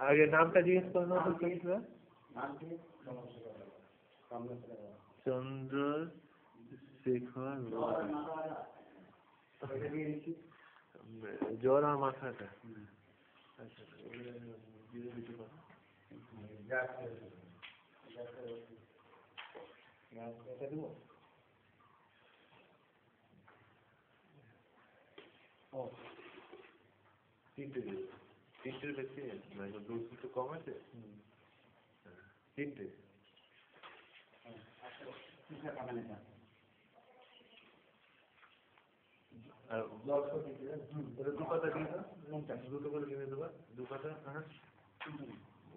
আগে নামটা জিজ্ঞেস করো না চন্দ্রশেখর জ্বর আর মাথাটা তিনটে বেশি দুটো কম আছে তিনটে দু পাতা দিয়ে দাও দুটো করে কিনে দেবা দু পাতা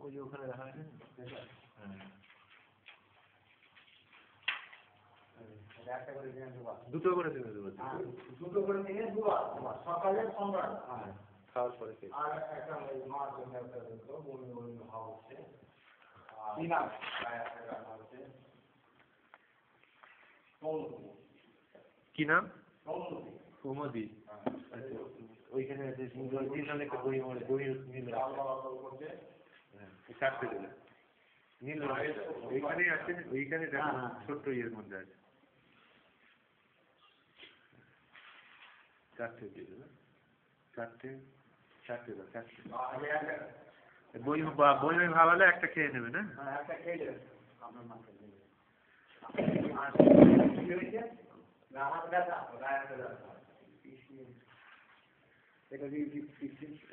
ওই যে ওখানে রাখা আছে দুটো করে কিনে দেবো দুটো করে নিয়ে দেবো সকালে সন্ধ্যা খাওয়ার পরে আর একটা মাছ কি নাম কুমদি ওইখানে একটা বই চারটে দিলে নীল ওইখানে আছে ওইখানে ছোট্ট ইয়ের মধ্যে আছে চারটে দিয়ে দেবে চারটে বই ভাবালে একটা খেয়ে নেবে না একটা খেয়ে নেবে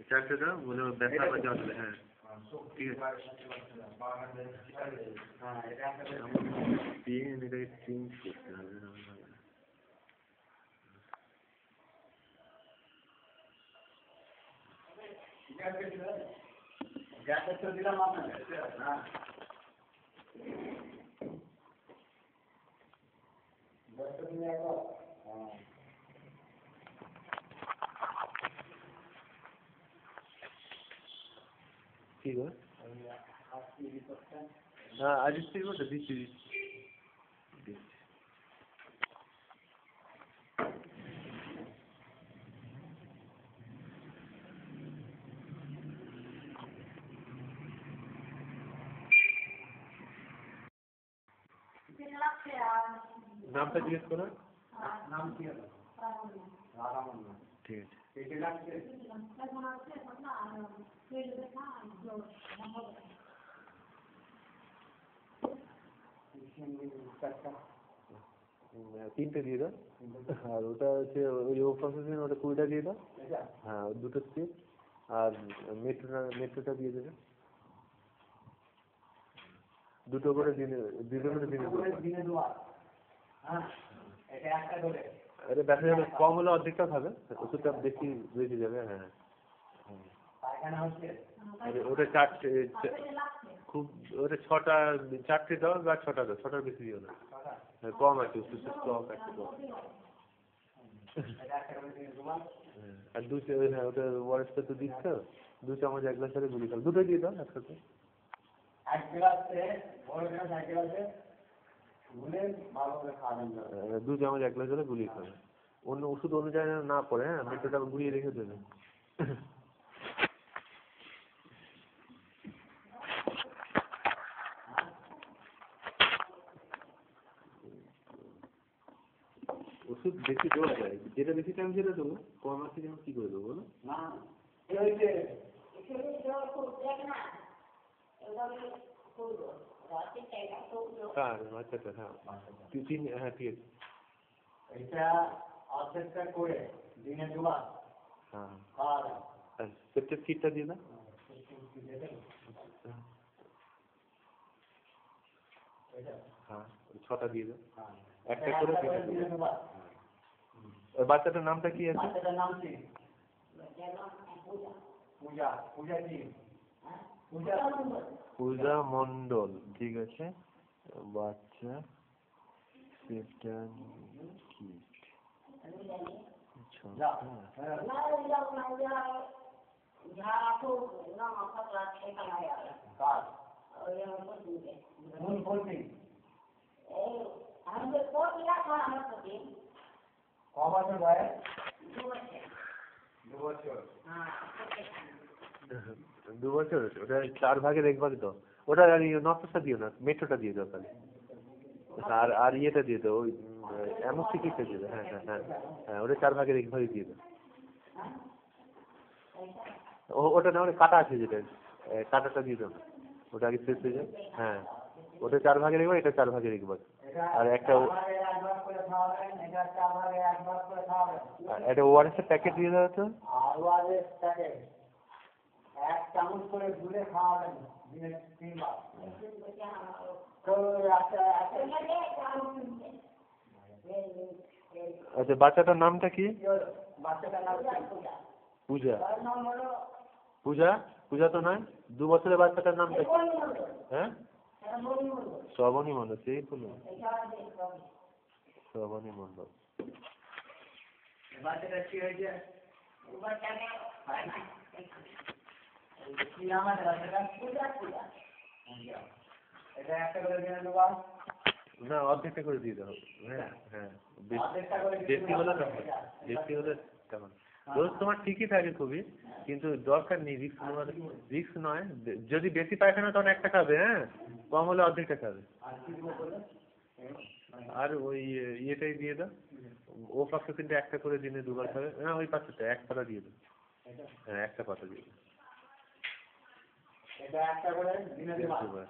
চারটে দাও বলে ব্যথা পাচ্ছে আসলে হ্যাঁ ঠিক আছে এটাকে চেঞ্জ করতে হবে দিলাম আপনাকে ঠিক আছে হ্যাঁ আজ দিচ্ছি দিচ্ছি নামটা জিজ্ঞেস করো নাম কি ঠিক আছে তিনটে দিয়ে দাও আর ওটা হচ্ছে ওই প্রসেসিং ওটা 20টা দিয়ে দাও হ্যাঁ দুটো স্টিপ আর মেট্রোটা দিয়ে দেবে দুটো করে দিনে দেবো আরে ব্যথা যাবে কম হলে অর্ধেকটা খাবে ওষুধটা বেশি বেশি যাবে হ্যাঁ ওটা চারটে খুব ওটা ছটা চারটে দাও বা ছটা দাও ছটার বেশি দিও না কম আছে ওষুধের স্টক আছে কম আর হ্যাঁ ওটা ওয়ারেসটা তো দিচ্ছ 2 চামচ 1 গ্লাস করে গুলি খাও দুটো দিয়ে দাও একসাথে 1 গ্লাসে বড় গ্লাস 1 গ্লাসে গুলে ভালো করে খাবেন 2 চামচ 1 গ্লাস করে গুলি খাবে অন্য ওষুধ অনুযায়ী না পড়ে হ্যাঁ মেট্রোটা গুলিয়ে রেখে দেবে ওষুধ বেশি দেওয়া যায় যেটা বেশি টাইম যেটা দেবো কম আছে যেন কি করে দেবো বলো না আচ্ছা হ্যাঁ হ্যাঁ ঠিক আছে এটা অর্ধেকটা করে দিনে দুবার হ্যাঁ সেপ্টের কিটটা দিয়ে না হ্যাঁ 6টা দিয়ে দাও একটা করে বাচ্চাটার নামটা কি আছে পূজা মন্ডল ঠিক আছে বাচ্চা সেপ্টার কিট 2 বছর ওটা 4 ভাগের 1 ভাগ দাও। ওটা আর নকশা দিও না, মেট্রোটা দিয়ে দাও তাহলে। আর ইয়েটা দিয়ে দাও, ওই অ্যামোসিকিটা দিয়ে দাও। হ্যাঁ হ্যাঁ হ্যাঁ হ্যাঁ, ওটা 4 ভাগের 1 ভাগে দিয়ে দাও। ওটা না, ওটা কাটা আছে যেটা, কাটাটা দিয়ে দাও। ওটা আগে শেষ হয়ে যায়। হ্যাঁ, ওটা 4 ভাগের 1 ভাগ, এটা 4 ভাগের 1 ভাগ। আর একটা ওআরএস এর প্যাকেট দিয়ে দাও তো। আচ্ছা, বাচ্চাটার নামটা কি? পূজা। পূজা, পূজা তো নয়। 2 বছরের বাচ্চাটার নামটা কি? হ্যাঁ, শ্রাবণী মণ্ডল। সেই বলুন, শ্রাবণী মণ্ডল। না, অর্ধেকটা করে দিয়ে দাও। হ্যাঁ হ্যাঁ, বেশি হলে তখন, বেশি হলে তখন রোজ তোমার ঠিকই থাকে খুবই, কিন্তু দরকার নেই রিস্ক নেওয়ার। রিস্ক নয়, যদি বেশি পায়খানা তখন একটা খাবে, হ্যাঁ, কম হলে অর্ধেকটা খাবে। আর ওই ইয়েটাই দিয়ে দাও, ও পাঁচশো, কিন্তু একটা করে দিনে 2বার খাবে। হ্যাঁ, ওই পাঁচশোটা 1 পাতা দিয়ে দাও। হ্যাঁ, একটা পাতা দিয়ে দাও। দুবার।